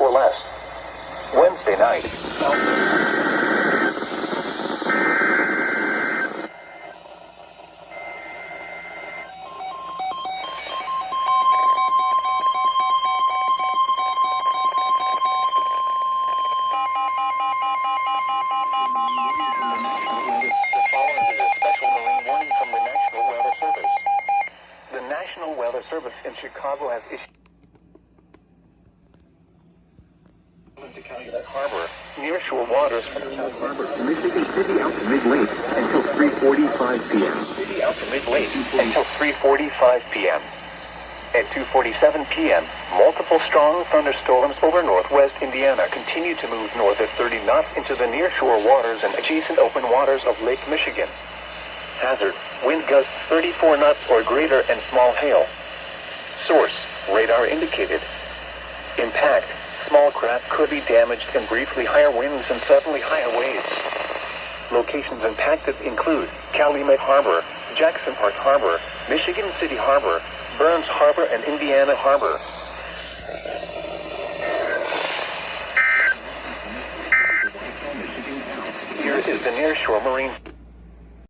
or less. Wednesday night. The National Weather Service in Chicago has issued to Calumet Harbor, nearshore waters from the South Harbor to Michigan City out to mid-late until 3:45 p.m. City out to mid-late until 3:45 p.m. At 2:47 p.m., multiple strong thunderstorms over northwest Indiana continue to move north at 30 knots into the nearshore waters and adjacent open waters of Lake Michigan. Hazard, wind gusts 34 knots or greater and small hail. Source, radar indicated. Impact, small craft could be damaged and briefly higher winds and suddenly higher waves. Locations impacted include Calumet Harbor, Jackson Park Harbor, Michigan City Harbor, Burns Harbor, and Indiana Harbor. Here is the nearshore marine